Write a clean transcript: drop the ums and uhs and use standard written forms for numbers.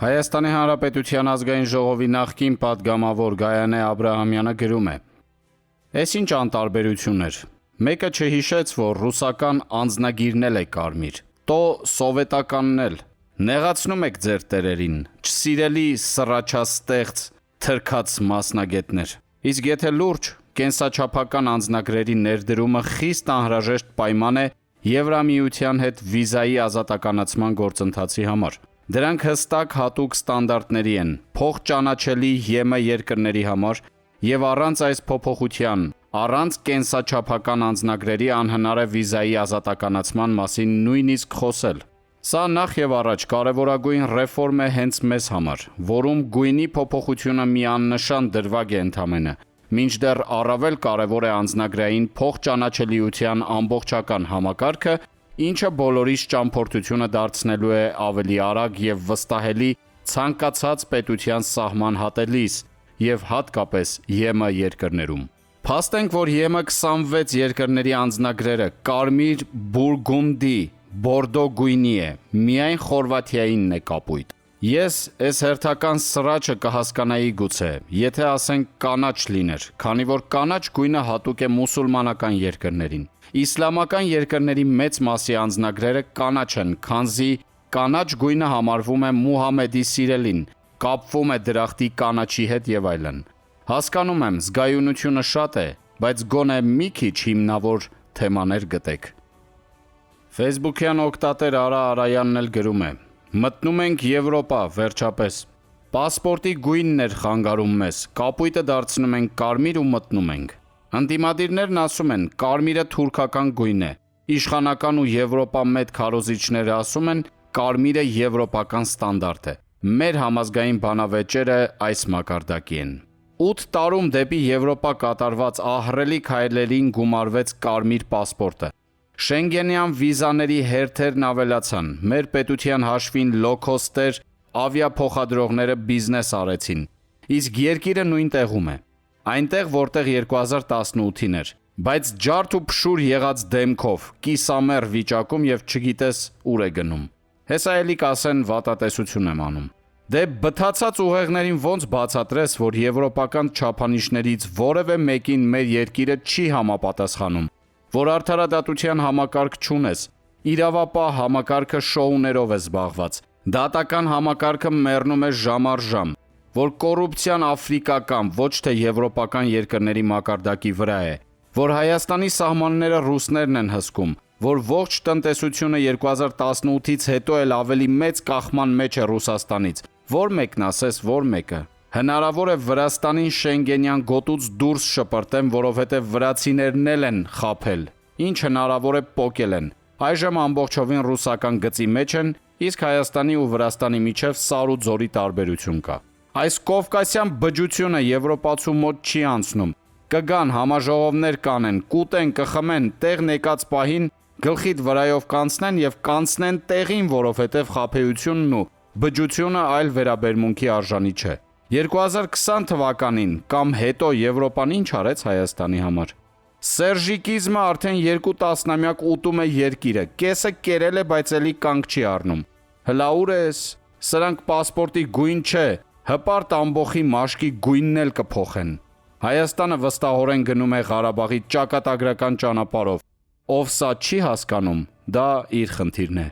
Հայաստանի Հանրապետության ազգային ժողովի նախկին պատգամավոր Գայանե Աբրահամյանը գրում է. «Էս ինչ անտարբերություն էր։ Մեկը չհիշեց, որ ռուսական անձնագիրն էլ է կարմիր, տո սովետականն էլ։ Նեղացնում եք ձեր տերերին, չսիրելի սռաչաստեղծ թրքած մասնագետներ։ Իսկ եթե լուրջ, կենսաչափական անձնագրերի ներդրումը խիստ անհրաժեշտ պայման է Եվրամիության հետ վիզայի ազատականացման գործընթացի համար։ Դրանք հստակ հատուկ ստանդարտների են փոխճանաչելի ԵՄ երկրների համար եւ առանց այս փոփոխության, առանց կենսաչափական անձնագրերի անհնար է վիզայի ազատականացման մասին նույնիսկ խոսել։ Սա նախ եւ առաջ կարևորագույն ռեֆորմ է հենց մեզ համար, որում գույնի փոփոխությունը մի աննշան դրվագ է ընդամենը, մինչդեռ առավել կարևոր է անձնագրային փոխճանաչելիության ամբողջական համակարգը, ինչը բոլորիս ճամփորդությունը դարձնելու է ավելի արագ եւ վստահելի ցանկացած պետության սահման հատելիս եւ հատկապես ԵՄ երկրներում։ Փաստենք, որ ԵՄ 26 երկրների անձնագրերը կարմիր բուրգունդի բորդո գույնի է, միայն Խորվաթիայինն է կապույտ։ Ես այս հերթական սրաչը կհասկանայի գուցե, եթե ասենք կանաչ լիներ, քանի որ կանաչ գույնը հատուկ է մուսուլմանական երկրներին։ Իսլամական երկրների մեծ մասի անձնագրերը կանաչ են, քանզի կանաչ գույնը համարվում է Մուհամեդի սիրելին, կապվում է դրախտի կանաչի հետ եւ այլն։ Հասկանում եմ, զգայունությունը շատ է, բայց գոնե մի քիչ հիմնավոր թեմաներ գտեք։ Facebook-յան օգտատեր Արա Արայանն էլ գրում է. «Մտնում ենք Եվրոպա, վերջապես։ Պասպորտի գույնն էր խանգարում մեզ, կապույտը դարձնում ենք կարմիր ու մտնում ենք։ Ընդդիմադիրներն ասում են, կարմիրը թուրքական գույն է։ Իշխանական ու Եվրոպա մեծ քարոզիչները ասում են, կարմիրը եվրոպական ստանդարտ է։ Մեր համազգային բանավեճերը այս մակարդակի են։ 8 տարում դեպի Եվրոպա կատարված ահռելի քայլերին գումարվեց կարմիր պասպորտը։ Շենգենյան վիզաների հերթերն ավելացան, մեր պետության հաշվին լոքոստեր ավիափոխադրողները բիզնես արեցին, իսկ երկիրը նույն տեղում է, այնտեղ որտեղ 2018-ին էր, բայց ջարդ ու փշուր եղած դեմքով, կիսամեռ վիճակում եւ չգիտես ուր է գնում։ Հեսա էլի կասեն վատատեսություն եմ անում։ Դե բթացած ուղեղներին ոնց բացատրես, որ եվրոպական չափանիշներից որևէ մեկին մեր երկիրը չի համապատասխանում, որ արդարադատության համակարգ չունես, իրավապահ համակարգը շոուներով է զբաղված, դատական համակարգը մեռնում է ժամ առ ժամ, որ կոռուպցիան աֆրիկական, ոչ թե եվրոպական երկրների մակարդակի վրա է, որ Հայաստանի սահմանները ռուսներն են հսկում, որ ողջ տնտեսությունը 2018-ից հետո էլ ավելի մեծ կախման մեջ է Ռուսաստանից, որ մեկն ասես, որ մեկը։ Հնարավոր է Վրաստանին Շենգենյան գոտուց դուրս շպրտեն, որովհետև վրացիներն էլ են խաբել, ինչ հնարավոր է պոկել են։ Այժմ ամբողջովին ռուսական գծի մեջ են, իսկ Հայաստանի ու Վրաստանի միջև սար ու ձորի տարբերություն կա։ Այս կովկասյան բջությունը եվրոպացու մոտ չի անցնում։ Կգան համաժողովներ կանեն, կուտեն, կխմեն, տեղ նեկած պահին գլխիդ վրայով կանցնեն եւ կանցնեն տեղին, որովհետև խաբեությունն ու բջությունը այլ վերաբերմունքի արժանի չէ։ 2020 թվականին կամ հետո Եվրոպան ինչ արեց Հայաստանի համար։ Սերժիկիզմը արդեն 2 տասնամյակ ուտում է երկիրը, կեսը կերել է, բայց էլի կանգ չի առնում։ Հլա ուր ես, սրանք պասպորտի գույն չէ, հպարտ ամբոխի մաշկի գույնն էլ կփոխեն։ Հայաստանը վստահորեն գնում է Ղարաբաղի ճակատագրական ճանապարհով, ով սա չի հասկանում, դա իր խնդիրն է։